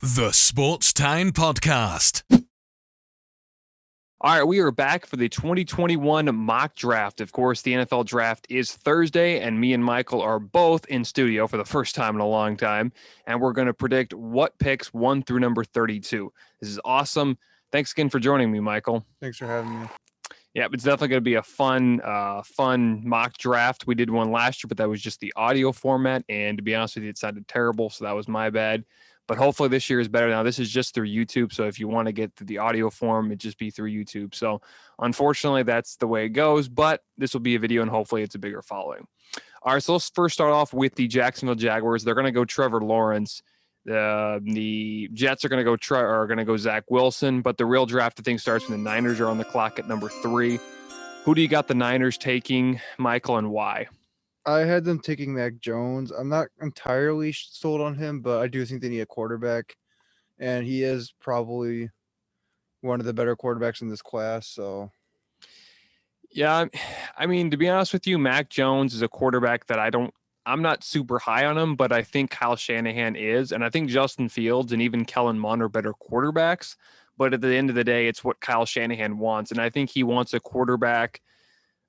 The Sports Time Podcast. All right, we are back for the 2021 mock draft. Of course, the NFL draft is Thursday, and me and Michael are both in studio for the first time in a long time, and we're going to predict what picks 1 through number 32. This is awesome. Thanks again for joining me, Michael. Thanks for having me. Yeah, it's definitely going to be a fun mock draft. We did one last year, but that was just the audio format, and to be honest with you, it sounded terrible, so that was my bad. But hopefully this year is better. Now, this is just through YouTube, so if you want to get to the audio form, it'd just be through YouTube. So unfortunately, that's the way it goes, but this will be a video, and hopefully it's a bigger following. All right, so let's first start off with the Jacksonville Jaguars. They're going to go Trevor Lawrence. The Jets are going to go Zach Wilson, but the real draft, I think, starts when the Niners are on the clock at number 3. Who do you got the Niners taking, Michael, and why? I had them taking Mac Jones. I'm not entirely sold on him, but I do think they need a quarterback, and he is probably one of the better quarterbacks in this class. So, yeah, I mean, to be honest with you, Mac Jones is a quarterback that I'm not super high on him, but I think Kyle Shanahan is, and I think Justin Fields and even Kellen Mond are better quarterbacks. But at the end of the day, it's what Kyle Shanahan wants, and I think he wants a quarterback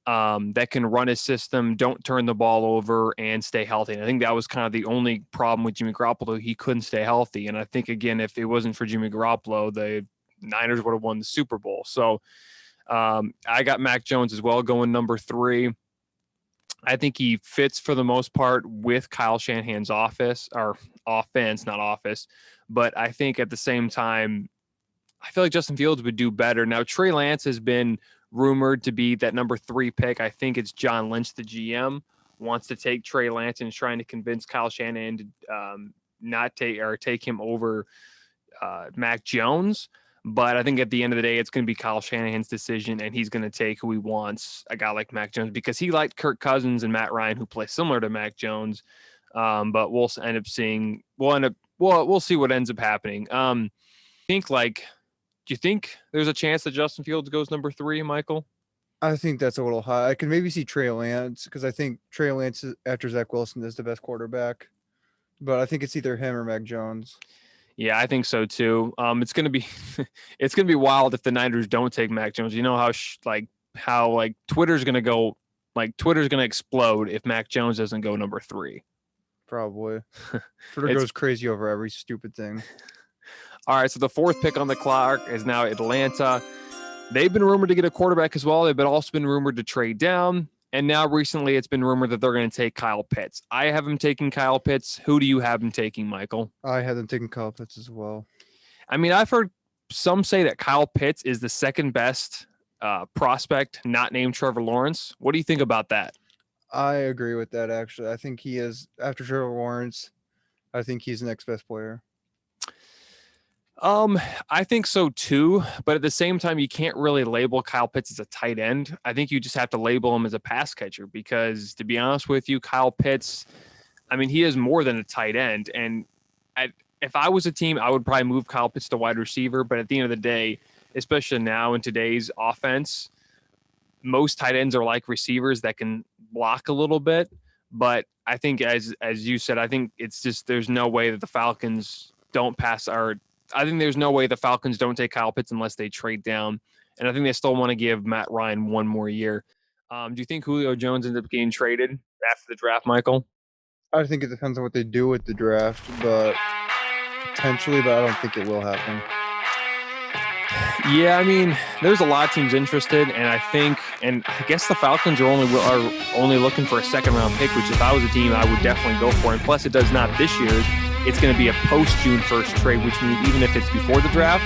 that can run his system, don't turn the ball over, and stay healthy. And I think that was kind of the only problem with Jimmy Garoppolo. He couldn't stay healthy. And I think, again, if it wasn't for Jimmy Garoppolo, the Niners would have won the Super Bowl. So I got Mac Jones as well going number 3. I think he fits for the most part with Kyle Shanahan's offense, not office. But I think at the same time, I feel like Justin Fields would do better. Now, Trey Lance has been rumored to be that number 3 pick. I think it's John Lynch, the GM, wants to take Trey Lance and is trying to convince Kyle Shanahan to not take him over Mac Jones. But I think at the end of the day, it's going to be Kyle Shanahan's decision, and he's going to take who he wants, a guy like Mac Jones, because he liked Kirk Cousins and Matt Ryan, who play similar to Mac Jones. But we'll see what ends up happening. Do you think there's a chance that Justin Fields goes number 3, Michael? I think that's a little high. I can maybe see Trey Lance, because I think Trey Lance after Zach Wilson is the best quarterback. But I think it's either him or Mac Jones. Yeah, I think so too. It's gonna be wild if the Niners don't take Mac Jones. You know how Twitter's gonna go, Twitter's gonna explode if Mac Jones doesn't go number 3. Probably. Twitter goes crazy over every stupid thing. All right, so the 4th pick on the clock is now Atlanta. They've been rumored to get a quarterback as well. They've also been rumored to trade down. And now recently it's been rumored that they're going to take Kyle Pitts. I have him taking Kyle Pitts. Who do you have him taking, Michael? I had them taking Kyle Pitts as well. I mean, I've heard some say that Kyle Pitts is the second best prospect not named Trevor Lawrence. What do you think about that? I agree with that, actually. I think he is, after Trevor Lawrence, I think he's the next best player. I think so too, but at the same time, you can't really label Kyle Pitts as a tight end. I think you just have to label him as a pass catcher because, to be honest with you, Kyle Pitts, I mean, he is more than a tight end. And if I was a team, I would probably move Kyle Pitts to wide receiver. But at the end of the day, especially now in today's offense, most tight ends are like receivers that can block a little bit. But I think, as you said, I think it's just there's no way that the Falcons don't pass our. I think there's no way the Falcons don't take Kyle Pitts unless they trade down. And I think they still want to give Matt Ryan one more year. Do you think Julio Jones ends up getting traded after the draft, Michael? I think it depends on what they do with the draft, but potentially, but I don't think it will happen. Yeah, I mean, there's a lot of teams interested, and I guess the Falcons are only looking for a second-round pick, which if I was a team, I would definitely go for. And plus, it does not this year's. It's going to be a post-June 1st trade, which means even if it's before the draft,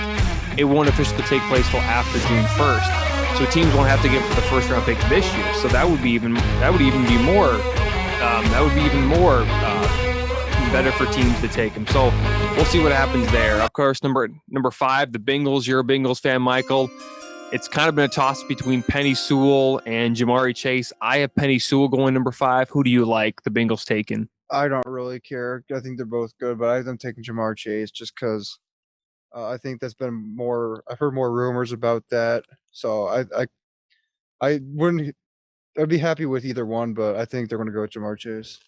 it won't officially take place till after June 1st. So teams won't have to give the first-round pick this year. So that would be even more better for teams to take him. So we'll see what happens there. Of course, number 5, the Bengals. You're a Bengals fan, Michael. It's kind of been a toss between Penny Sewell and Jamari Chase. I have Penny Sewell going number 5. Who do you like the Bengals taking? I don't really care. I think they're both good, but I have them taking Jamar Chase just because I think that's been more. I've heard more rumors about that, so I wouldn't. I'd be happy with either one, but I think they're going to go with Jamar Chase.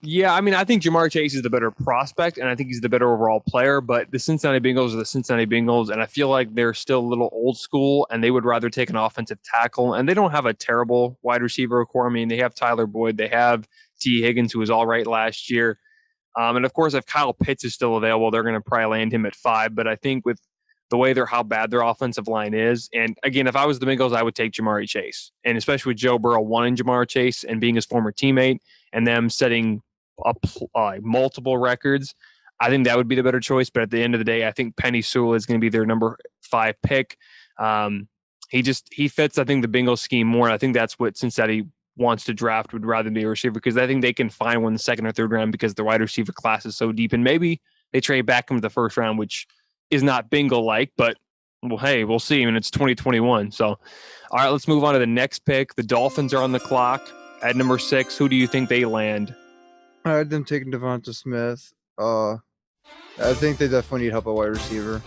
Yeah, I mean, I think Jamar Chase is the better prospect, and I think he's the better overall player. But the Cincinnati Bengals are the Cincinnati Bengals, and I feel like they're still a little old school, and they would rather take an offensive tackle. And they don't have a terrible wide receiver core. I mean, they have Tyler Boyd, they have T. Higgins, who was all right last year. And of course, if Kyle Pitts is still available, they're going to probably land him at 5. But I think with the way how bad their offensive line is, and again, if I was the Bengals, I would take Jamar Chase, and especially with Joe Burrow wanting Jamar Chase and being his former teammate, and them setting up multiple records, I think that would be the better choice. But at the end of the day, I think Penei Sewell is going to be their number 5 pick. He fits, I think, the Bengals scheme more. And I think that's what Cincinnati wants to draft, would rather be a receiver, because I think they can find one in the second or third round because the wide receiver class is so deep. And maybe they trade back into the first round, which is not Bengal-like, but well, hey, we'll see. I mean, it's 2021. So, all right, let's move on to the next pick. The Dolphins are on the clock at number 6. Who do you think they land? I had them taking Devonta Smith. I think they definitely need help at wide receiver.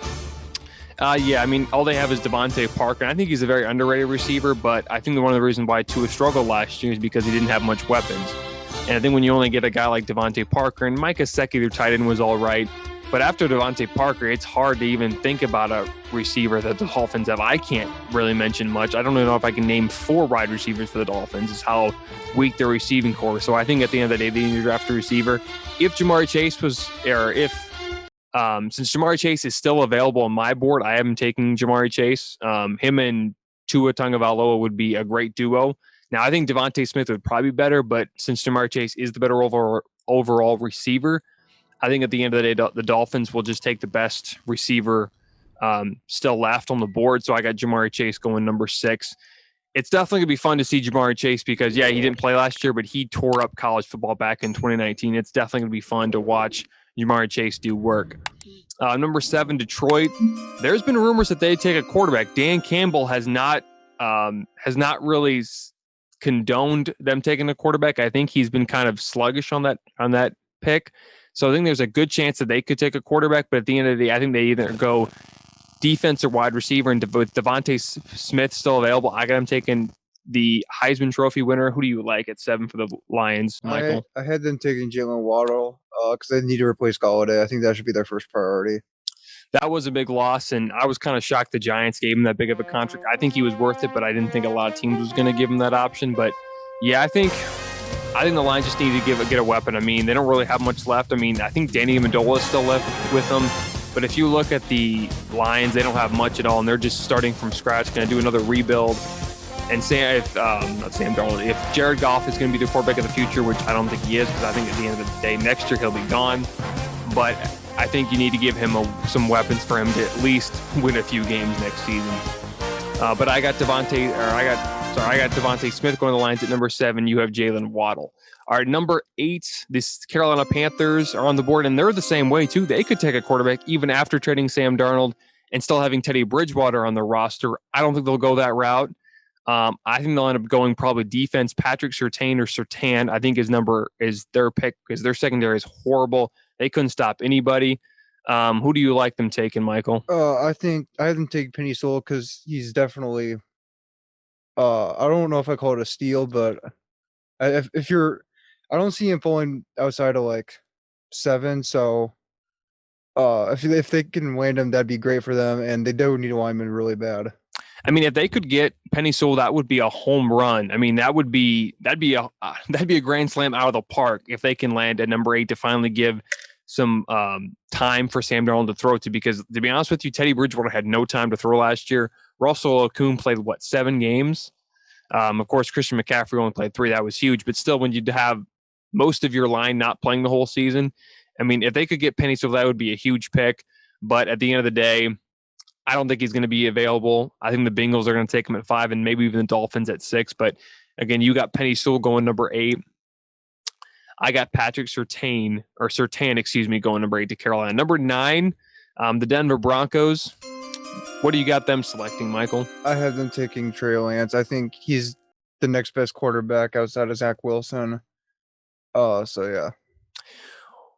Yeah, I mean, all they have is Devontae Parker. And I think he's a very underrated receiver, but I think one of the reasons why Tua struggled last year is because he didn't have much weapons. And I think when you only get a guy like Devontae Parker, and Mike Gesicki, their tight end, was all right, but after Devontae Parker, it's hard to even think about a receiver that the Dolphins have. I can't really mention much. I don't even know if I can name 4 wide receivers for the Dolphins. Is how weak their receiving core. So I think at the end of the day, they need to draft a receiver. If Jamar Chase was, or if since Jamar Chase is still available on my board, I am taking Jamar Chase. Him and Tua Tagovailoa would be a great duo. Now, I think Devontae Smith would probably be better, but since Jamar Chase is the better overall receiver, I think at the end of the day, the Dolphins will just take the best receiver still left on the board. So I got Jamar Chase going number 6. It's definitely going to be fun to see Jamar Chase because, yeah, he didn't play last year, but he tore up college football back in 2019. It's definitely going to be fun to watch Jamar Chase do work. Number 7, Detroit. There's been rumors that they take a quarterback. Dan Campbell has not really condoned them taking a quarterback. I think he's been kind of sluggish on that pick. So I think there's a good chance that they could take a quarterback, but at the end of the day, I think they either go defense or wide receiver. And with Devontae Smith still available, I got him taking the Heisman Trophy winner. Who do you like at 7 for the Lions, Michael? I had them taking Jalen Waddle because they need to replace Galladay. I think that should be their first priority. That was a big loss, and I was kind of shocked the Giants gave him that big of a contract. I think he was worth it, but I didn't think a lot of teams was going to give him that option. But yeah, I think the Lions just need to get a weapon. I mean, they don't really have much left. I mean, I think Danny Amendola is still left with them. But if you look at the Lions, they don't have much at all, and they're just starting from scratch, going to do another rebuild. And if Jared Goff is going to be the quarterback of the future, which I don't think he is, because I think at the end of the day, next year he'll be gone. But I think you need to give him some weapons for him to at least win a few games next season. But I got Devontae Smith going to the Lions at number 7. You have Jalen Waddle. All right, number 8, this Carolina Panthers are on the board, and they're the same way too. They could take a quarterback even after trading Sam Darnold and still having Teddy Bridgewater on the roster. I don't think they'll go that route. I think they'll end up going probably defense. Patrick Surtain, I think is their pick because their secondary is horrible. They couldn't stop anybody. Who do you like them taking, Michael? I think I had them take Penei Sewell because he's definitely. I don't know if I call it a steal, but I don't see him falling outside of like 7. So, if they can land him, that'd be great for them, and they do need a lineman really bad. I mean, if they could get Penei Sewell, that would be a home run. I mean, that'd be a grand slam out of the park if they can land at number 8 to finally give some time for Sam Darnold to throw to. Because to be honest with you, Teddy Bridgewater had no time to throw last year. Russell Okung played 7 games. Of course, Christian McCaffrey only played 3. That was huge. But still, when you'd have most of your line not playing the whole season, I mean, if they could get Penei Sewell, that would be a huge pick. But at the end of the day, I don't think he's going to be available. I think the Bengals are going to take him at 5 and maybe even the Dolphins at 6. But again, you got Penei Sewell going number 8. I got Patrick Surtain, going number 8 to Carolina. Number 9, the Denver Broncos. What do you got them selecting, Michael? I have them taking Trey Lance. I think he's the next best quarterback outside of Zach Wilson. So yeah.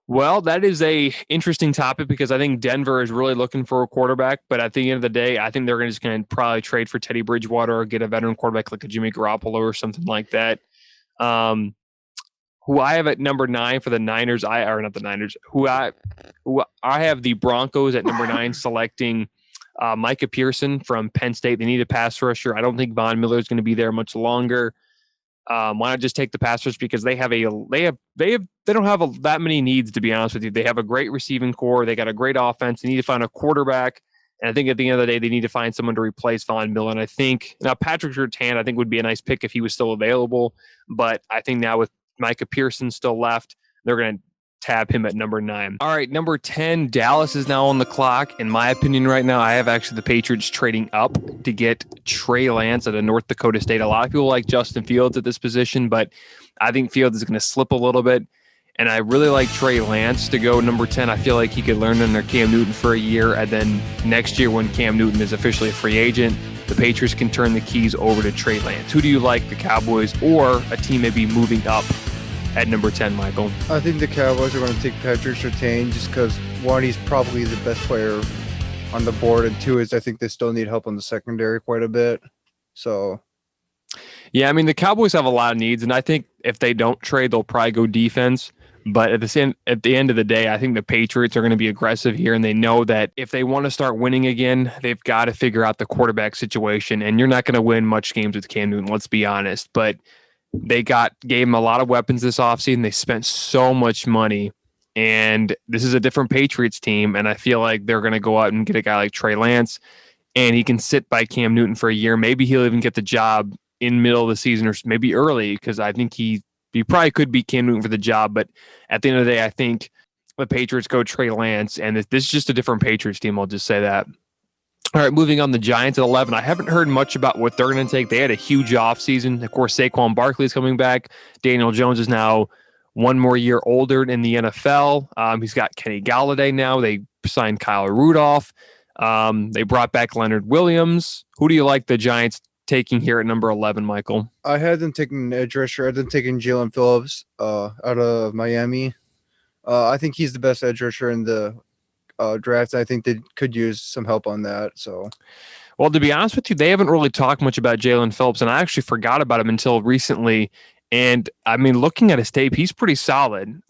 Well, that is a interesting topic because I think Denver is really looking for a quarterback, but at the end of the day, I think they're just going to probably trade for Teddy Bridgewater or get a veteran quarterback like a Jimmy Garoppolo or something like that. who I have at number 9 for the Niners, who I have the Broncos at number 9 selecting Micah Pearson from Penn State. They need a pass rusher. I don't think Von Miller is going to be there much longer. Why not just take the pass rush, because they don't have that many needs, to be honest with you. They have a great receiving core. They got a great offense. They need to find a quarterback. And I think at the end of the day, they need to find someone to replace Von Miller. And I think now Patrick Surtain, I think would be a nice pick if he was still available. But I think now with Micah Pearson still left, they're going to tab him at number 9. All right, number 10, Dallas is now on the clock. In my opinion right now, I have actually the Patriots trading up to get Trey Lance at a North Dakota State. A lot of people like Justin Fields at this position, but I think Fields is going to slip a little bit. And I really like Trey Lance to go number 10. I feel like he could learn under Cam Newton for a year, and then next year when Cam Newton is officially a free agent, the Patriots can turn the keys over to Trey Lance. Who do you like, the Cowboys or a team maybe moving up at number 10, Michael? I think the Cowboys are going to take Patrick Surtain just because, one, he's probably the best player on the board, and two is I think they still need help on the secondary quite a bit. So, yeah, I mean, the Cowboys have a lot of needs, and I think if they don't trade, they'll probably go defense. But at the end of the day, I think the Patriots are going to be aggressive here, and they know that if they want to start winning again, they've got to figure out the quarterback situation. And you're not going to win much games with Cam Newton, let's be honest. But they gave him a lot of weapons this offseason. They spent so much money, and this is a different Patriots team. And I feel like they're going to go out and get a guy like Trey Lance, and he can sit by Cam Newton for a year. Maybe he'll even get the job in middle of the season or maybe early, because I think he probably could be Cam Newton for the job. But at the end of the day, I think the Patriots go Trey Lance, and this is just a different Patriots team. I'll just say that. All right, moving on, the Giants at 11. I haven't heard much about what they're going to take. They had a huge offseason. Of course, Saquon Barkley is coming back. Daniel Jones is now one more year older in the NFL. He's got Kenny Galladay now. They signed Kyle Rudolph. They brought back Leonard Williams. Who do you like the Giants taking here at number 11, Michael? I had them taking an edge rusher. I had them taking Jalen Phillips out of Miami. I think he's the best edge rusher in the draft. I think they could use some help on that. So, well, to be honest with you, they haven't really talked much about Jalen Phillips, and I actually forgot about him until recently. And I mean, looking at his tape, he's pretty solid.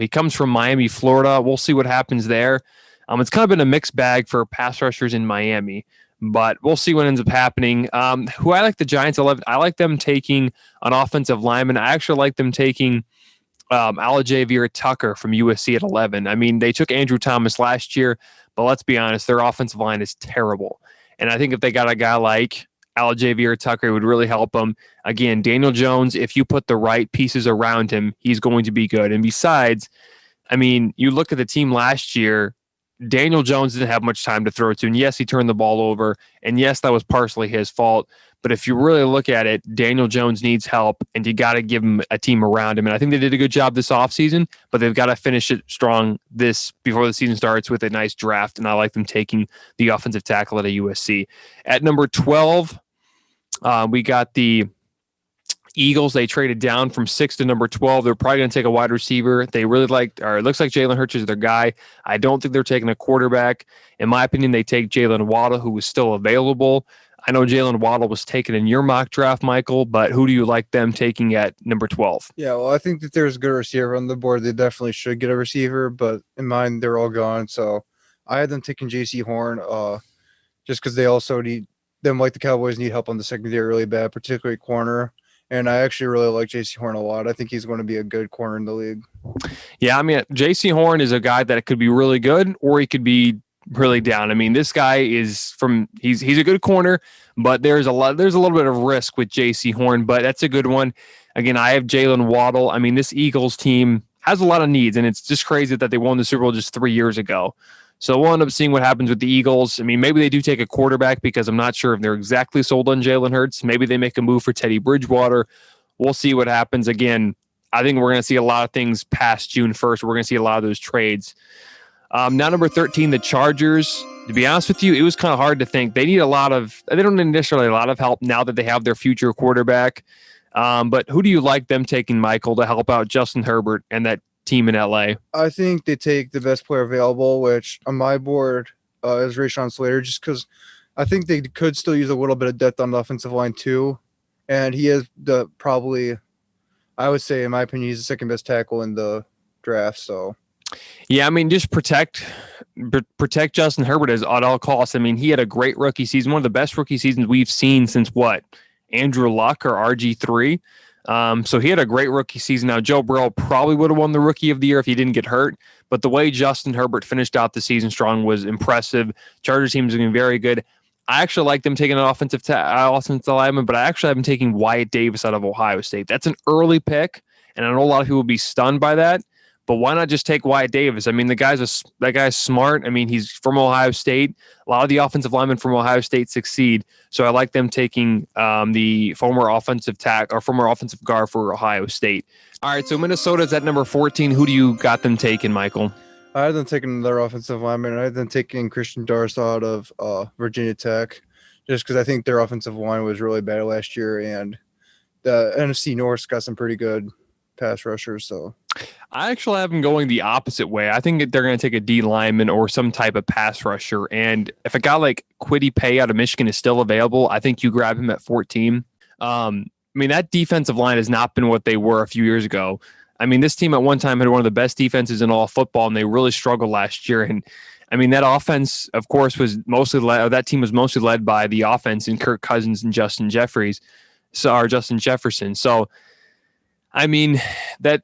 He comes from Miami, Florida. We'll see what happens there. It's kind of been a mixed bag for pass rushers in Miami, but we'll see what ends up happening. Who I like the Giants 11. I like them taking an offensive lineman. I actually like them taking Alajavier Tucker from USC at 11. I mean, they took Andrew Thomas last year, but let's be honest, their offensive line is terrible. And I think if they got a guy like Alajavier Tucker, it would really help them. Again, Daniel Jones, if you put the right pieces around him, he's going to be good. And besides, I mean, you look at the team last year, Daniel Jones didn't have much time to throw to. And yes, he turned the ball over. And yes, that was partially his fault. But if you really look at it, Daniel Jones needs help, and you got to give him a team around him. And I think they did a good job this offseason, but they've got to finish it strong before the season starts with a nice draft. And I like them taking the offensive tackle at a USC. At number 12, we got the Eagles. They traded down from 6 to number 12. They're probably going to take a wide receiver. They really it looks like Jalen Hurts is their guy. I don't think they're taking a quarterback. In my opinion, they take Jalen Waddle, who was still available. I know Jalen Waddle was taken in your mock draft, Michael, but who do you like them taking at number 12? Yeah, well, I think that there's a good receiver on the board. They definitely should get a receiver, but in mine, they're all gone. So I had them taking J.C. Horn just because they also need them, like the Cowboys, need help on the secondary really bad, particularly corner. And I actually really like J.C. Horn a lot. I think he's going to be a good corner in the league. Yeah, I mean, J.C. Horn is a guy that could be really good, or he could be really down. I mean, this guy is he's a good corner, but there's a little bit of risk with J.C. Horn, but that's a good one. Again, I have Jalen Waddle. I mean, this Eagles team has a lot of needs, and it's just crazy that they won the Super Bowl just 3 years ago. So we'll end up seeing what happens with the Eagles. I mean, maybe they do take a quarterback, because I'm not sure if they're exactly sold on Jalen Hurts. Maybe they make a move for Teddy Bridgewater. We'll see what happens. Again, I think we're going to see a lot of things past June 1st. We're going to see a lot of those trades. Now, number 13, the Chargers. To be honest with you, it was kind of hard to think. They don't need necessarily a lot of help now that they have their future quarterback. But who do you like them taking, Michael, to help out Justin Herbert and that team in LA? I think they take the best player available, which on my board is Rashawn Slater, just because I think they could still use a little bit of depth on the offensive line too. And he is probably I would say, in my opinion, he's the second best tackle in the draft. So, Yeah, I mean, just protect Justin Herbert at all costs. I mean, he had a great rookie season, one of the best rookie seasons we've seen since what, Andrew Luck or RG3. So he had a great rookie season. Now, Joe Burrow probably would have won the Rookie of the Year if he didn't get hurt, but the way Justin Herbert finished out the season strong was impressive. Chargers team is going to be very good. I actually like them taking an offensive lineman, but I actually have them taking Wyatt Davis out of Ohio State. That's an early pick, and I know a lot of people will be stunned by that. But why not just take Wyatt Davis? I mean, that guy's smart. I mean, he's from Ohio State. A lot of the offensive linemen from Ohio State succeed. So I like them taking the former offensive guard for Ohio State. All right, so Minnesota's at number 14. Who do you got them taking, Michael? I had them taking their offensive lineman. I had them taking Christian Darsaw out of Virginia Tech, just because I think their offensive line was really bad last year, and the NFC North's got some pretty good pass rushers. So I actually have them going the opposite way. I think they're going to take a D lineman or some type of pass rusher. And if a guy like Kwity Paye out of Michigan is still available, I think you grab him at 14. I mean, that defensive line has not been what they were a few years ago. I mean, this team at one time had one of the best defenses in all football, and they really struggled last year. And I mean, that offense, of course, that team was mostly led by the offense in Kirk Cousins and Justin Jefferson. So, I mean, that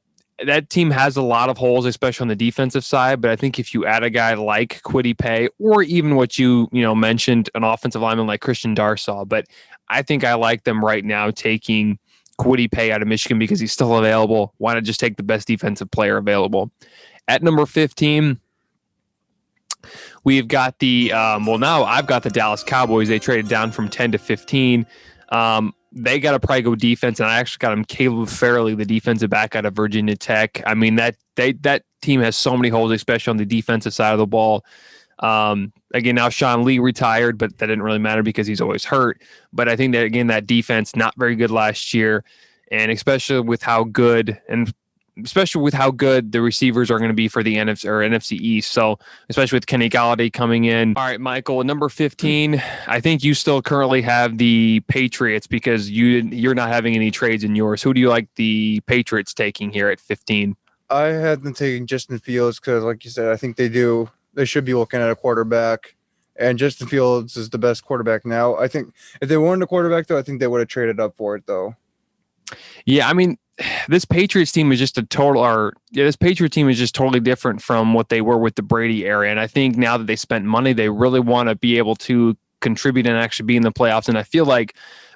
team has a lot of holes, especially on the defensive side. But I think if you add a guy like Kwity Paye, or even what you mentioned, an offensive lineman like Christian Darsaw, but I think I like them right now taking Kwity Paye out of Michigan because he's still available. Why not just take the best defensive player available? At number 15, we've got now I've got the Dallas Cowboys. They traded down from 10 to 15. They got to probably go defense, and I actually got him Caleb Farley, the defensive back out of Virginia Tech. I mean, that team has so many holes, especially on the defensive side of the ball. Again, now Sean Lee retired, but that didn't really matter because he's always hurt. But I think that, again, that defense, not very good last year, and especially with how good the receivers are going to be for the NFC East. So especially with Kenny Golladay coming in. All right, Michael, number 15, I think you still currently have the Patriots because you're not having any trades in yours. Who do you like the Patriots taking here at 15? I had them taking Justin Fields because, like you said, I think they should be looking at a quarterback, and Justin Fields is the best quarterback now. I think if they wanted a quarterback, though, I think they would have traded up for it, though. Yeah, I mean, this Patriots team is just totally different from what they were with the Brady era. And I think now that they spent money, they really want to be able to contribute and actually be in the playoffs. And I feel like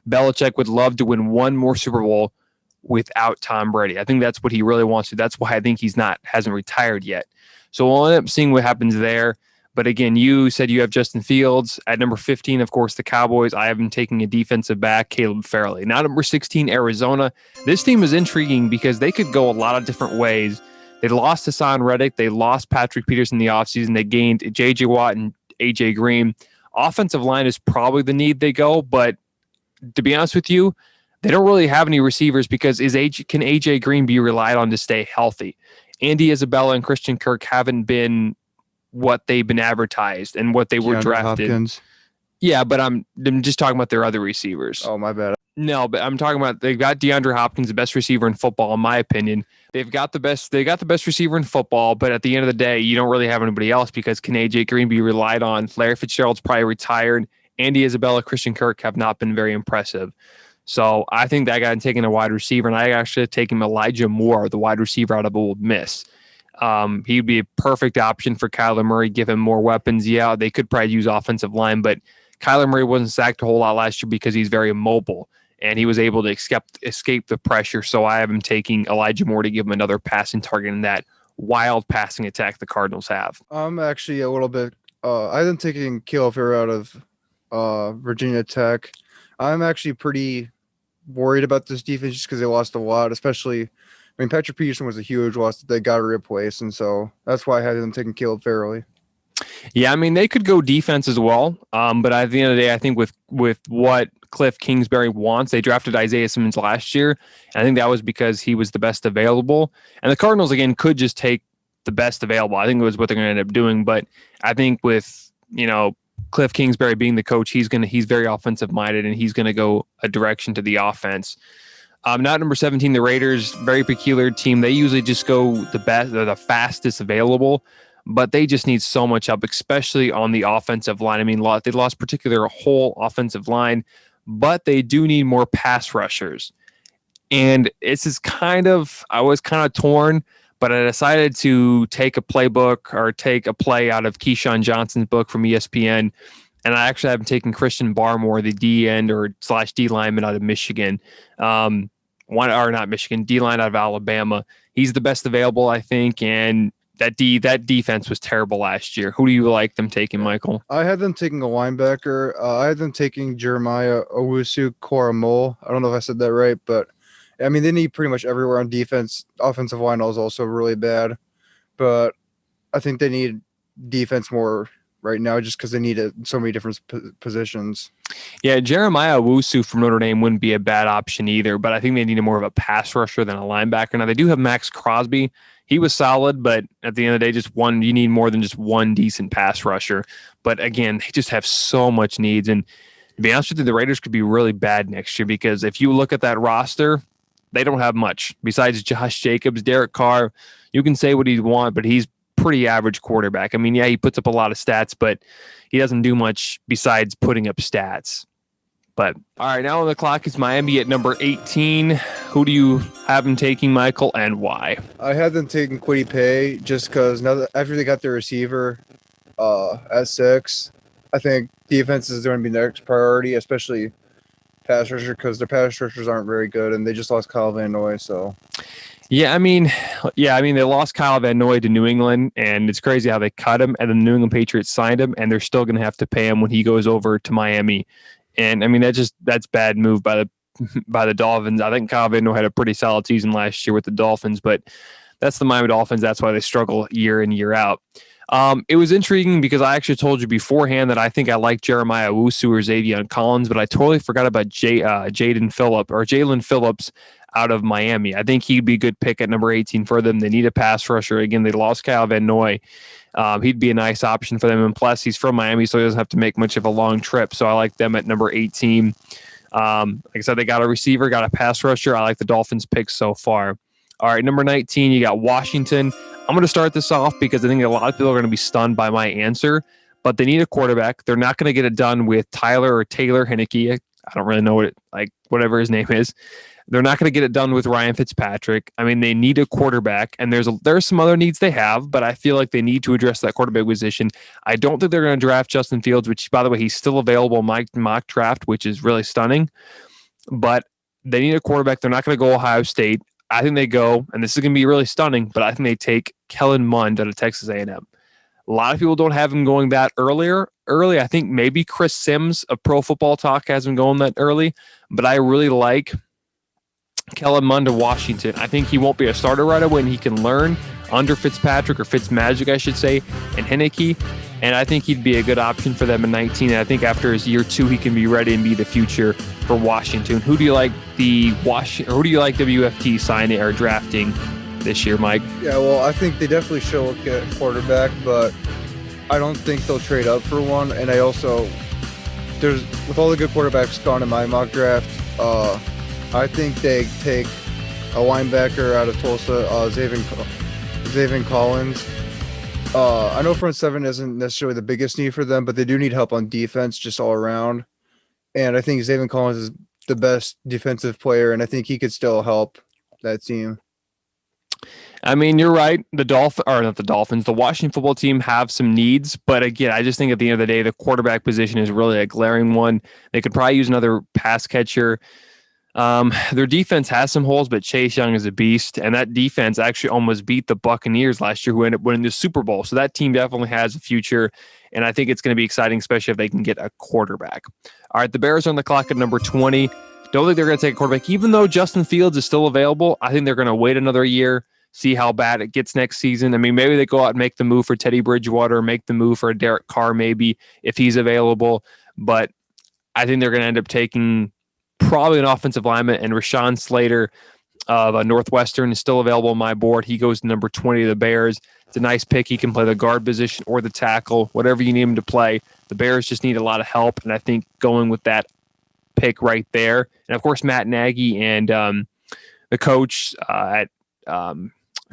Belichick would love to win one more Super Bowl without Tom Brady. I think that's what he really wants to. That's why I think hasn't retired yet. So we'll end up seeing what happens there. But again, you said you have Justin Fields. At number 15, of course, the Cowboys. I have them taking a defensive back, Caleb Farley. Now, number 16, Arizona. This team is intriguing because they could go a lot of different ways. They lost Hassan Reddick. They lost Patrick Peterson in the offseason. They gained J.J. Watt and A.J. Green. Offensive line is probably the need they go, but to be honest with you, they don't really have any receivers because can A.J. Green be relied on to stay healthy? Andy Isabella and Christian Kirk haven't been what they've been advertised and what they were drafted. Hopkins. Yeah, but I'm just talking about their other receivers. Oh, my bad. No, but I'm talking about they've got DeAndre Hopkins, the best receiver in football, in my opinion. They got the best receiver in football, but at the end of the day, you don't really have anybody else because can AJ Green be relied on? Larry Fitzgerald's probably retired. Andy Isabella, Christian Kirk have not been very impressive. So I think that guy taking a wide receiver, and I actually taking Elijah Moore, the wide receiver out of Ole Miss. He'd be a perfect option for Kyler Murray, give him more weapons. Yeah, they could probably use offensive line, but Kyler Murray wasn't sacked a whole lot last year because he's very mobile, and he was able to escape the pressure. So I have him taking Elijah Moore to give him another passing target in that wild passing attack the Cardinals have. I'm actually a little bit I've been taking Caleb Farley out of Virginia Tech. I'm actually pretty worried about this defense just because they lost a lot, especially – I mean, Patrick Peterson was a huge loss that they got to replace, and so that's why I had them taking Caleb Farley. Yeah, I mean, they could go defense as well, but at the end of the day, I think with what Cliff Kingsbury wants, they drafted Isaiah Simmons last year, and I think that was because he was the best available. And the Cardinals, again, could just take the best available. I think it was what they're going to end up doing, but I think with, Cliff Kingsbury being the coach, he's very offensive-minded, and he's going to go a direction to the offense. Not number 17, the Raiders, very peculiar team. They usually just go the fastest available, but they just need so much help, especially on the offensive line. I mean, they lost particular whole offensive line, but they do need more pass rushers. And it's just I was kind of torn, but I decided to take a playbook or take a play out of Keyshawn Johnson's book from ESPN. And I actually have taken Christian Barmore, the D end or / D lineman out of Michigan. Not Michigan, D line out of Alabama. He's the best available, I think. And that defense was terrible last year. Who do you like them taking, Michael? I had them taking a linebacker. I had them taking Jeremiah Owusu-Koramoah. I don't know if I said that right, but I mean, they need pretty much everywhere on defense. Offensive line is also really bad, but I think they need defense more right now just because they need so many different positions. Yeah, Jeremiah Owusu from Notre Dame wouldn't be a bad option either, but I think they need more of a pass rusher than a linebacker. Now, they do have Max Crosby. He was solid, but at the end of the day, you need more than just one decent pass rusher. But again, they just have so much needs. And to be honest with you, the Raiders could be really bad next year because if you look at that roster, they don't have much besides Josh Jacobs, Derek Carr. You can say what you want, but he's pretty average quarterback. I mean, yeah, he puts up a lot of stats, but he doesn't do much besides putting up stats. But all right, now on the clock is Miami at number 18. Who do you have them taking, Michael, and why? I had them taking Kwity Paye just because after they got their receiver at 6, I think defense is going to be their next priority, especially pass rusher, because their pass rushers aren't very good, and they just lost Kyle Van Noy. So, I mean, they lost Kyle Van Noy to New England, and it's crazy how they cut him, and the New England Patriots signed him, and they're still going to have to pay him when he goes over to Miami. And I mean, that's bad move by the Dolphins. I think Kyle Van Noy had a pretty solid season last year with the Dolphins, but that's the Miami Dolphins. That's why they struggle year in, year out. It was intriguing because I actually told you beforehand that I think I like Jeremiah Owusu or Xavier Collins, but I totally forgot about Jalen Phillips out of Miami. I think he'd be a good pick at number 18 for them. They need a pass rusher. Again, they lost Kyle Van Noy. He'd be a nice option for them. And plus, he's from Miami, so he doesn't have to make much of a long trip. So I like them at number 18. Like I said, they got a receiver, got a pass rusher. I like the Dolphins' picks so far. All right, number 19, you got Washington. I'm going to start this off because I think a lot of people are going to be stunned by my answer, but they need a quarterback. They're not going to get it done with Tyler or Taylor Heinicke. I don't really know whatever his name is. They're not going to get it done with Ryan Fitzpatrick. I mean, they need a quarterback, and there's some other needs they have, but I feel like they need to address that quarterback position. I don't think they're going to draft Justin Fields, which, by the way, he's still available in my mock draft, which is really stunning. But they need a quarterback. They're not going to go Ohio State. I think they go, and this is going to be really stunning, but I think they take Kellen Mond out of Texas A&M. A lot of people don't have him going that early. I think maybe Chris Sims of Pro Football Talk has him going that early, but I really like Kellen Mond of Washington. I think he won't be a starter right away, and he can learn under Fitzpatrick, or Fitzmagic, I should say, and Heinicke, and I think he'd be a good option for them in 19. And I think after his year 2, he can be ready and be the future for Washington. Who do you like WFT signing or drafting this year, Mike? Yeah, well, I think they definitely should look at quarterback, but I don't think they'll trade up for one. And I also, with all the good quarterbacks gone in my mock draft, I think they take a linebacker out of Tulsa, Xavier Collins. I know front 7 isn't necessarily the biggest need for them, but they do need help on defense just all around. And I think Xavier Collins is the best defensive player, and I think he could still help that team. I mean, you're right. The Washington football team have some needs, but again, I just think at the end of the day, the quarterback position is really a glaring one. They could probably use another pass catcher. Their defense has some holes, but Chase Young is a beast, and that defense actually almost beat the Buccaneers last year, who ended up winning the Super Bowl. So that team definitely has a future, and I think it's going to be exciting, especially if they can get a quarterback. All right, the Bears are on the clock at number 20. Don't think they're going to take a quarterback, even though Justin Fields is still available. I think they're going to wait another year, see how bad it gets next season. I mean, maybe they go out and make the move for Teddy Bridgewater, make the move for a Derek Carr, maybe if he's available. But I think they're going to end up taking probably an offensive lineman, and Rashawn Slater of Northwestern is still available on my board. He goes to number 20 of the Bears. It's a nice pick. He can play the guard position or the tackle, whatever you need him to play. The Bears just need a lot of help, and I think going with that pick right there, and of course Matt Nagy and the coach at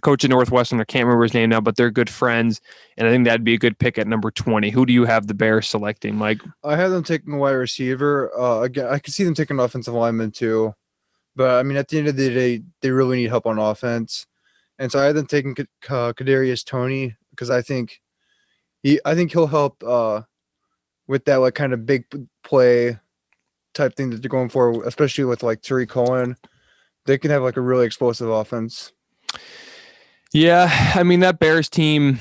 coach at Northwestern. I can't remember his name now, but they're good friends, and I think that'd be a good pick at number 20. Who do you have the Bears selecting, Mike? I have them taking a wide receiver. Again, I could see them taking an offensive lineman too, but I mean, at the end of the day, they really need help on offense, and so I had them taking Kadarius Toney because I think he'll help with that like kind of big play type thing that they're going for, especially with like Tariq Cohen. They can have like a really explosive offense. Yeah, I mean that Bears team,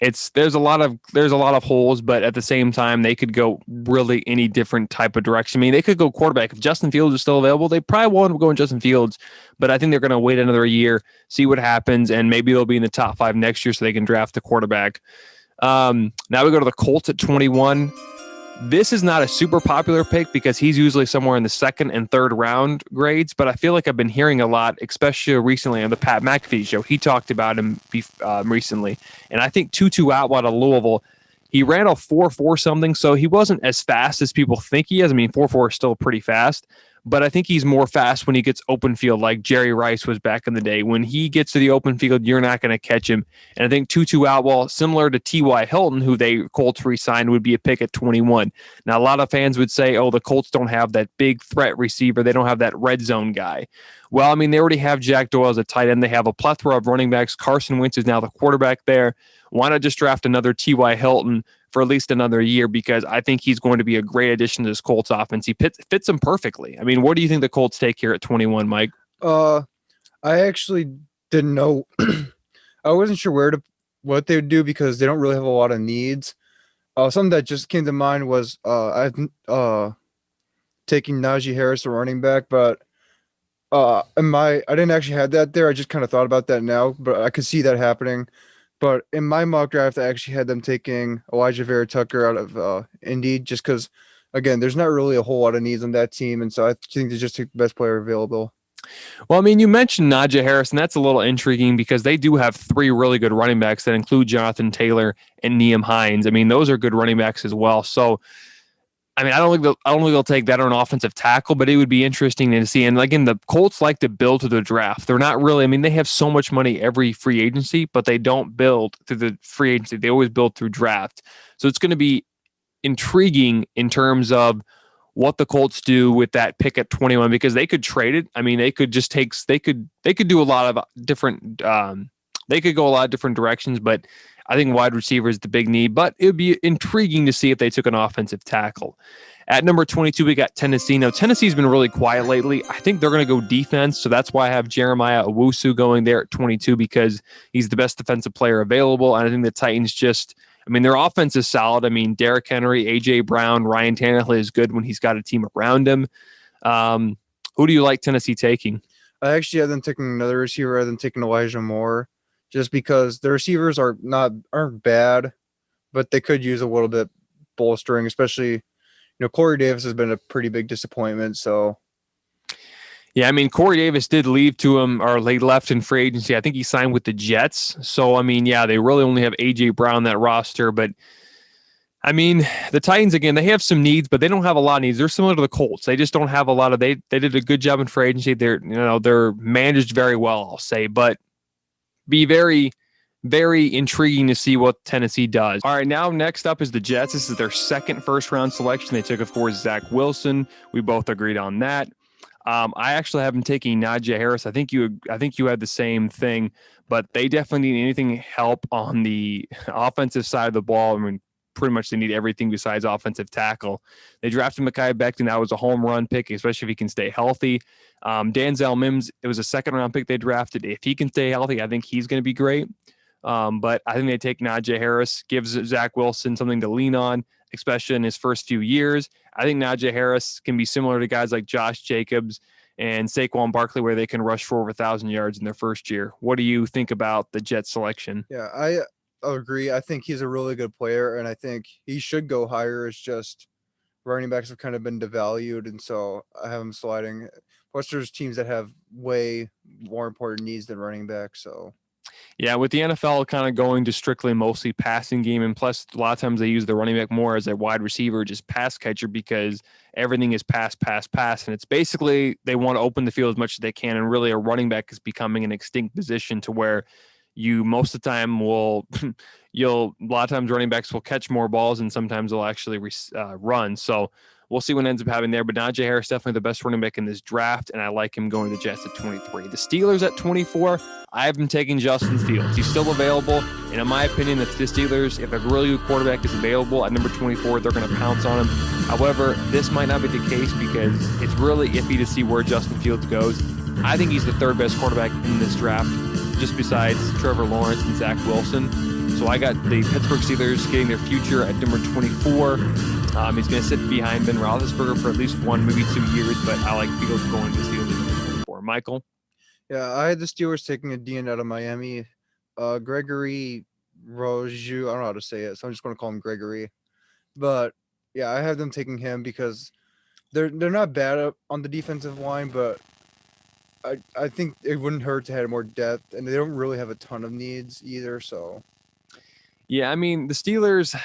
there's a lot of holes, but at the same time they could go really any different type of direction. I mean, they could go quarterback. If Justin Fields is still available, they probably won't go in Justin Fields, but I think they're going to wait another year, see what happens, and maybe they'll be in the top 5 next year so they can draft the quarterback. Now we go to the Colts at 21. This is not a super popular pick because he's usually somewhere in the 2nd and 3rd round grades, but I feel like I've been hearing a lot, especially recently on the Pat McAfee show. He talked about him recently, and I think Tutu Atwell of Louisville, he ran a 4.4 something, so he wasn't as fast as people think he is. I mean, 4.4 is still pretty fast, but I think he's more fast when he gets open field like Jerry Rice was back in the day. When he gets to the open field, you're not going to catch him. And I think Tutu Atwell, similar to T.Y. Hilton, who they Colts re-signed, would be a pick at 21. Now, a lot of fans would say, oh, the Colts don't have that big threat receiver. They don't have that red zone guy. Well, I mean, they already have Jack Doyle as a tight end. They have a plethora of running backs. Carson Wentz is now the quarterback there. Why not just draft another T.Y. Hilton for at least another year, because I think he's going to be a great addition to this Colts offense. He fits him perfectly. I mean, what do you think the Colts take here at 21, Mike? I actually didn't know. I wasn't sure what they would do because they don't really have a lot of needs. Something that just came to mind was I've taking Najee Harris, the running back, but I didn't actually have that there. I just kind of thought about that now, but I could see that happening. But in my mock draft, I actually had them taking Elijah Vera Tucker out of Indy, just because, again, there's not really a whole lot of needs on that team, and so I think they just took the best player available. Well, I mean, you mentioned Najee Harris, and that's a little intriguing because they do have 3 really good running backs that include Jonathan Taylor and Nyheim Hines. I mean, those are good running backs as well. So, I mean, I don't think they'll take that on an offensive tackle, but it would be interesting to see. And again, the Colts like to build to the draft. They're not really, I mean, they have so much money every free agency, but they don't build through the free agency. They always build through draft. So it's going to be intriguing in terms of what the Colts do with that pick at 21, because they could trade it. I mean, they could just they could do a lot of different, they could go a lot of different directions, but I think wide receiver is the big need, but it would be intriguing to see if they took an offensive tackle. At number 22, we got Tennessee. Now, Tennessee's been really quiet lately. I think they're going to go defense, so that's why I have Jeremiah Owusu going there at 22, because he's the best defensive player available, and I think the Titans their offense is solid. I mean, Derrick Henry, A.J. Brown, Ryan Tannehill is good when he's got a team around him. Who do you like Tennessee taking? I actually had them taking another receiver rather than taking Elijah Moore, just because the receivers aren't bad, but they could use a little bit bolstering, especially, Corey Davis has been a pretty big disappointment. So, yeah, I mean, Corey Davis did leave to him, or he left in free agency. I think he signed with the Jets. So, I mean, yeah, they really only have A.J. Brown on that roster. But, I mean, the Titans, again, they have some needs, but they don't have a lot of needs. They're similar to the Colts. They just don't have a lot of, they did a good job in free agency. They're managed very well, I'll say, but be very, very intriguing to see what Tennessee does. All right, now next up is the Jets. This is their second first-round selection. They took, of course, Zach Wilson. We both agreed on that. I actually have them taking Najee Harris. I think you had the same thing, but they definitely need anything help on the offensive side of the ball. I mean, pretty much they need everything besides offensive tackle. They drafted Mekhi Becton. That was a home run pick, especially if he can stay healthy. Denzel Mims, it was a second-round pick they drafted. If he can stay healthy, I think he's going to be great. But I think they take Najee Harris, gives Zach Wilson something to lean on, especially in his first few years. I think Najee Harris can be similar to guys like Josh Jacobs and Saquon Barkley, where they can rush for over 1,000 yards in their first year. What do you think about the Jets selection? Yeah, I agree. I think he's a really good player, and I think he should go higher. It's just running backs have kind of been devalued, and so I have him sliding. Plus, there's teams that have way more important needs than running backs, so. Yeah, with the NFL kind of going to strictly mostly passing game, and plus a lot of times they use the running back more as a wide receiver, just pass catcher, because everything is pass, pass, pass, and it's basically they want to open the field as much as they can, and really a running back is becoming an extinct position to where you most of the time will a lot of times running backs will catch more balls and sometimes they'll actually run. So we'll see what ends up having there. But Najee Harris definitely the best running back in this draft, and I like him going to the Jets at 23. The Steelers at 24, I have been taking Justin Fields. He's still available, and in my opinion, if the Steelers, if a really good quarterback is available at number 24, they're going to pounce on him. However, this might not be the case because it's really iffy to see where Justin Fields goes. I think he's the third best quarterback in this draft, just besides Trevor Lawrence and Zach Wilson. So I got the Pittsburgh Steelers getting their future at number 24. He's going to sit behind Ben Roethlisberger for at least 1, maybe 2 years, but I like Fields going to the Steelers at number 24. Michael? Yeah, I had the Steelers taking a DN out of Miami. Gregory Roju, I don't know how to say it, so I'm just going to call him Gregory. But yeah, I have them taking him because they're not bad on the defensive line, but I think it wouldn't hurt to have more depth, and they don't really have a ton of needs either. So yeah, I mean the Steelers,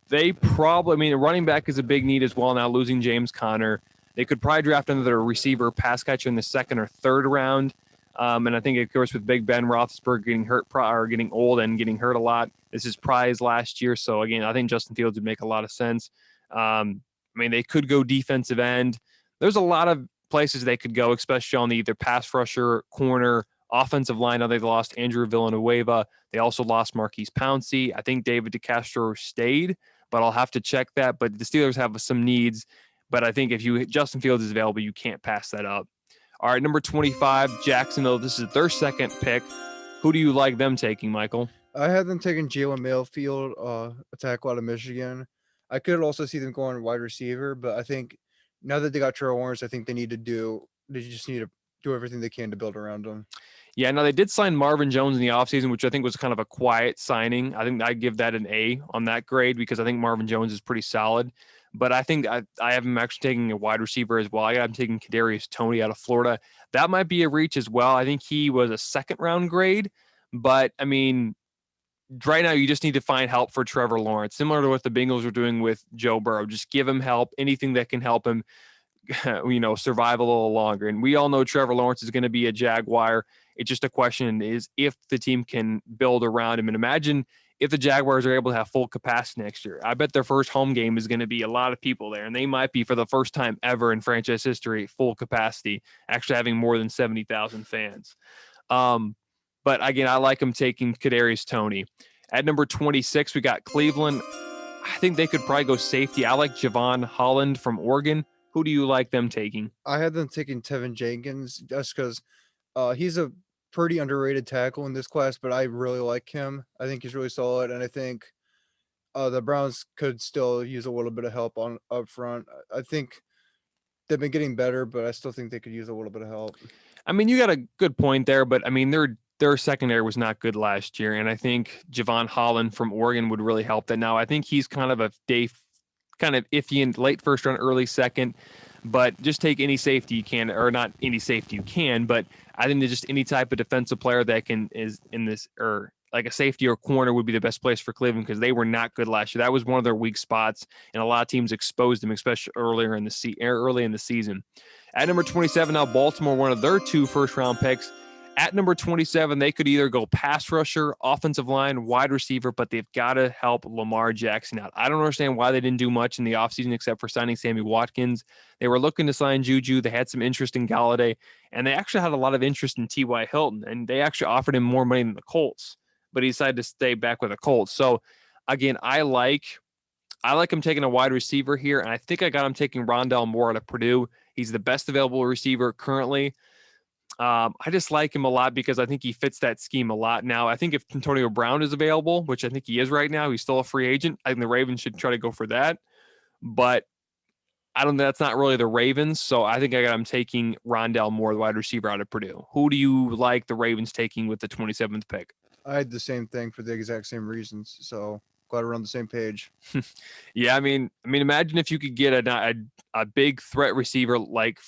they probably, I mean, running back is a big need as well now, losing James Conner. They could probably draft another receiver pass catcher in the second or third round. And I think, of course, with Big Ben Roethlisberger getting hurt or getting old and getting hurt a lot, this is probably his last year. So, again, I think Justin Fields would make a lot of sense. I mean, they could go defensive end. There's a lot of places they could go, especially on the either pass rusher, corner, offensive line. Now they've lost Andrew Villanueva. They also lost Marquise Pouncey. I think David DeCastro stayed, but I'll have to check that. But the Steelers have some needs. But I think if Justin Fields is available, you can't pass that up. All right, number 25, Jacksonville. This is their second pick. Who do you like them taking, Michael? I had them taking Jalen Mayfield, a tackle out of Michigan. I could also see them going wide receiver, but I think now that they got Trevor Lawrence, I think they just need to do everything they can to build around him. Yeah, no, they did sign Marvin Jones in the offseason, which I think was kind of a quiet signing. I think I'd give that an A on that grade because I think Marvin Jones is pretty solid. But I think I have him actually taking a wide receiver as well. I got him taking Kadarius Toney out of Florida. That might be a reach as well. I think he was a second-round grade. But, I mean, right now you just need to find help for Trevor Lawrence, similar to what the Bengals are doing with Joe Burrow. Just give him help, anything that can help him, survive a little longer. And we all know Trevor Lawrence is going to be a Jaguar. It's just a question is if the team can build around him. And imagine if the Jaguars are able to have full capacity next year. I bet their first home game is going to be a lot of people there, and they might be, for the first time ever in franchise history, full capacity, actually having more than 70,000 fans. But again, I like them taking Kadarius Toney. At number 26, we got Cleveland. I think they could probably go safety. I like Javon Holland from Oregon. Who do you like them taking? I had them taking Tevin Jenkins just because he's a pretty underrated tackle in this class, but I really like him. I think he's really solid, and I think the Browns could still use a little bit of help on up front. I think they've been getting better, but I still think they could use a little bit of help. I mean, you got a good point there, but I mean, their secondary was not good last year, and I think Javon Holland from Oregon would really help that. Now, I think he's kind of iffy in late first round, early second, but just take any safety you can, or not any safety you can, but I think that just any type of defensive player that is in this, or like a safety or corner would be the best place for Cleveland because they were not good last year. That was one of their weak spots, and a lot of teams exposed them, especially early in the season. At number 27, now Baltimore, one of their 2 first-round picks. At number 27, they could either go pass rusher, offensive line, wide receiver, but they've got to help Lamar Jackson out. I don't understand why they didn't do much in the offseason except for signing Sammy Watkins. They were looking to sign Juju. They had some interest in Galladay, and they actually had a lot of interest in T.Y. Hilton, and they actually offered him more money than the Colts, but he decided to stay back with the Colts. So, again, I like him taking a wide receiver here, and I think I got him taking Rondale Moore out of Purdue. He's the best available receiver currently. I just like him a lot because I think he fits that scheme a lot. Now, I think if Antonio Brown is available, which I think he is right now, he's still a free agent. I think the Ravens should try to go for that. But I don't know. That's not really the Ravens. So I think I got him taking Rondale Moore, the wide receiver out of Purdue. Who do you like the Ravens taking with the 27th pick? I had the same thing for the exact same reasons. So glad we're on the same page. Yeah, I mean, imagine if you could get a big threat receiver like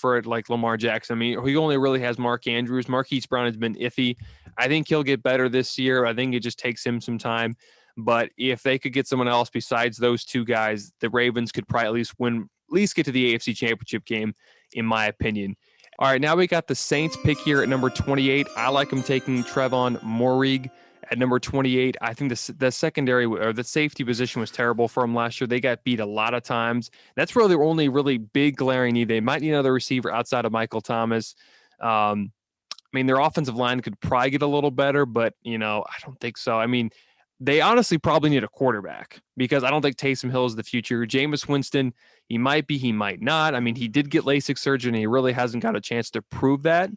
Lamar Jackson. I mean, he only really has Mark Andrews. Marquise Brown has been iffy. I think he'll get better this year. I think it just takes him some time. But if they could get someone else besides those two guys, the Ravens could probably at least get to the AFC Championship game, in my opinion. All right, now we got the Saints pick here at number 28. I like them taking Trevon Moehrig at number 28. I think the secondary or the safety position was terrible for them last year. They got beat a lot of times. That's really their only really big glaring need. They might need another receiver outside of Michael Thomas. I mean, their offensive line could probably get a little better, but, I don't think so. I mean, they honestly probably need a quarterback because I don't think Taysom Hill is the future. Jameis Winston, he might be, he might not. I mean, he did get LASIK surgery and he really hasn't got a chance to prove that.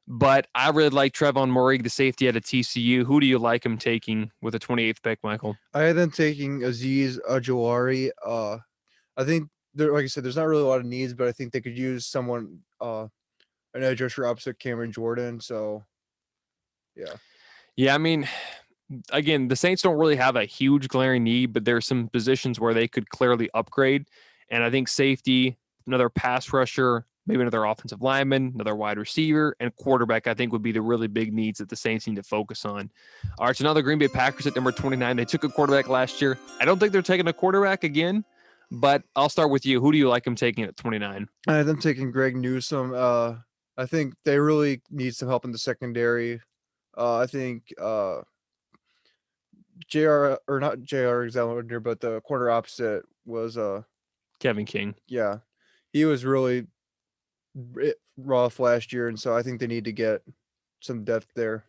But I really like Trevon Moehrig, the safety out of TCU. Who do you like him taking with the 28th pick, Michael? I had them taking Azeez Ojulari. I think, like I said, there's not really a lot of needs, but I think they could use someone, an edge rusher opposite Cameron Jordan. So, yeah. Yeah, I mean, again, the Saints don't really have a huge glaring need, but there's some positions where they could clearly upgrade. And I think safety, another pass rusher, maybe another offensive lineman, another wide receiver, and quarterback, I think would be the really big needs that the Saints need to focus on. All right, so now the Green Bay Packers at number 29. They took a quarterback last year. I don't think they're taking a quarterback again, but I'll start with you. Who do you like them taking at 29? I had them taking Greg Newsome. I think they really need some help in the secondary. I think JR Alexander, but the corner opposite was Kevin King. Yeah, he was really rough last year, and so I think they need to get some depth there.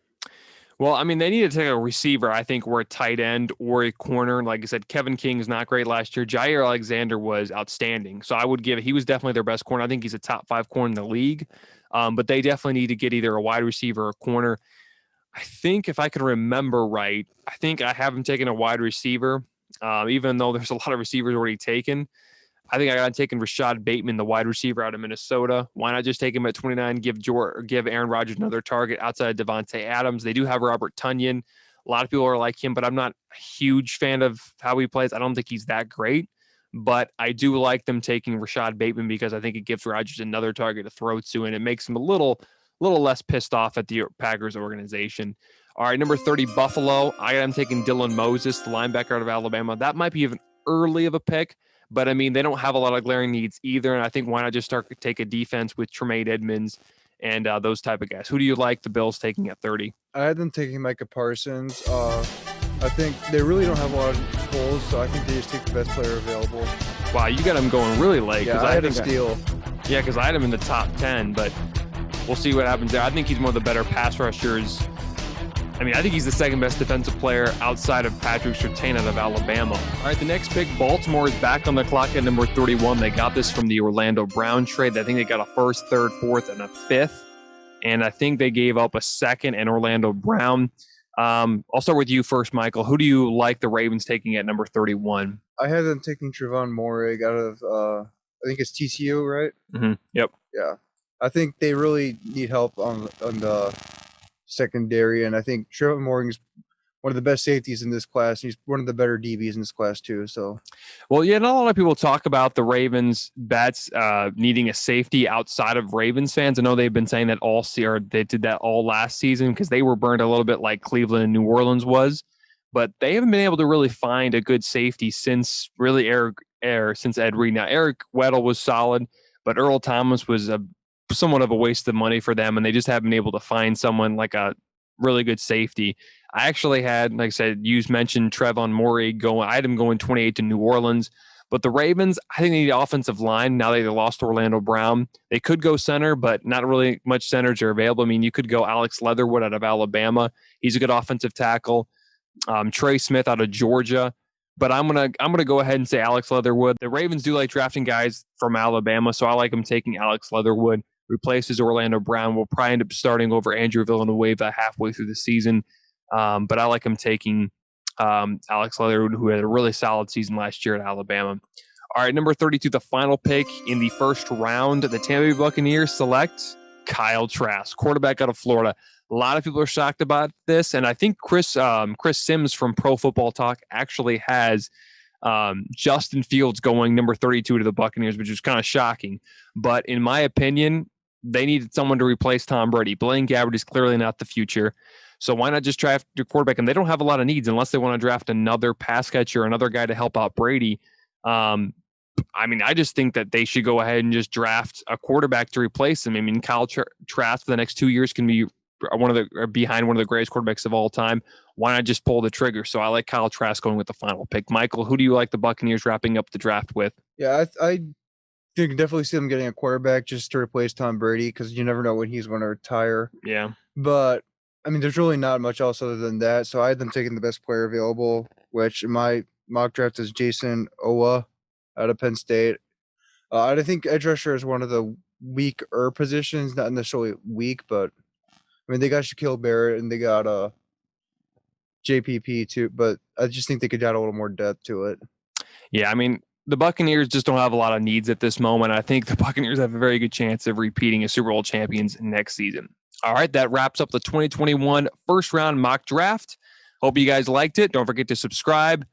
Well, I mean, they need to take a receiver, I think, or a tight end or a corner. Like I said, Kevin King is not great last year. Jair Alexander was outstanding. So I would he was definitely their best corner. I think he's a top 5 corner in the league. But they definitely need to get either a wide receiver or a corner. I think if I can remember right, I think I have him taking a wide receiver, even though there's a lot of receivers already taken. I think I got taken Rashad Bateman, the wide receiver out of Minnesota. Why not just take him at 29, give Aaron Rodgers another target outside of Devontae Adams? They do have Robert Tonyan. A lot of people are like him, but I'm not a huge fan of how he plays. I don't think he's that great, but I do like them taking Rashad Bateman because I think it gives Rodgers another target to throw to, and it makes him a little less pissed off at the Packers organization. All right, number 30, Buffalo. I am taking Dylan Moses, the linebacker out of Alabama. That might be even early of a pick, but I mean, they don't have a lot of glaring needs either. And I think why not just take a defense with Tremaine Edmonds and those type of guys? Who do you like the Bills taking at 30? I had them taking Micah Parsons. I think they really don't have a lot of goals, so I think they just take the best player available. Wow, you got him going really late. Yeah, I had a steal. Yeah, because I had him in the top 10, but we'll see what happens there. I think he's one of the better pass rushers. I mean, I think he's the second best defensive player outside of Patrick Surtain out of Alabama. All right, the next pick, Baltimore is back on the clock at number 31. They got this from the Orlando Brown trade. I think they got a first, third, fourth, and a fifth. And I think they gave up a second and Orlando Brown. I'll start with you first, Michael. Who do you like the Ravens taking at number 31? I had them taking Trevon Moehrig out of, I think it's TCU, right? Mm-hmm. Yep. Yeah. I think they really need help on the secondary, and I think Trevon Moehrig is one of the best safeties in this class. He's one of the better DBs in this class too. So, well, yeah, not a lot of people talk about the Ravens bats needing a safety outside of Ravens fans. I know they've been saying that they did that all last season because they were burned a little bit like Cleveland and New Orleans was, but they haven't been able to really find a good safety since really since Ed Reed. Now, Eric Weddle was solid, but Earl Thomas was somewhat of a waste of money for them, and they just haven't been able to find someone like a really good safety. I actually had, like I said, you mentioned Trevon Moehrig I had him going 28 to New Orleans, but the Ravens, I think they need offensive line. Now they lost Orlando Brown. They could go center, but not really much centers are available. I mean, you could go Alex Leatherwood out of Alabama. He's a good offensive tackle. Trey Smith out of Georgia. But I'm gonna go ahead and say Alex Leatherwood. The Ravens do like drafting guys from Alabama, so I like them taking Alex Leatherwood. Replaces Orlando Brown. Will probably end up starting over Andrew Villanueva halfway through the season. But I like him taking Alex Leatherwood, who had a really solid season last year at Alabama. All right, number 32, the final pick in the first round. The Tampa Bay Buccaneers select Kyle Trask, quarterback out of Florida. A lot of people are shocked about this, and I think Chris Sims from Pro Football Talk actually has Justin Fields going number 32 to the Buccaneers, which is kind of shocking. But in my opinion, they needed someone to replace Tom Brady. Blaine Gabbert is clearly not the future. So why not just draft your quarterback? And they don't have a lot of needs unless they want to draft another pass catcher or another guy to help out Brady. I mean, I just think that they should go ahead and just draft a quarterback to replace him. I mean, Kyle Trask for the next 2 years can be behind one of the greatest quarterbacks of all time. Why not just pull the trigger? So I like Kyle Trask going with the final pick. Micheal, who do you like the Buccaneers wrapping up the draft with? Yeah, I think definitely see them getting a quarterback just to replace Tom Brady because you never know when he's going to retire. Yeah. But I mean, there's really not much else other than that. So I had them taking the best player available, which in my mock draft is Jason Owa out of Penn State. I think edge rusher is one of the weaker positions, not necessarily weak, but I mean, they got Shaquille Barrett and they got JPP too, but I just think they could add a little more depth to it. Yeah, I mean, the Buccaneers just don't have a lot of needs at this moment. I think the Buccaneers have a very good chance of repeating as Super Bowl champions next season. All right, that wraps up the 2021 first round mock draft. Hope you guys liked it. Don't forget to subscribe,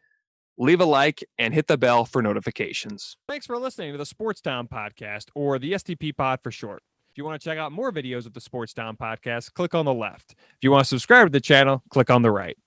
leave a like, and hit the bell for notifications. Thanks for listening to the Sports Town Podcast, or the STP Pod for short. If you want to check out more videos of the Sports Town Podcast, click on the left. If you want to subscribe to the channel, click on the right.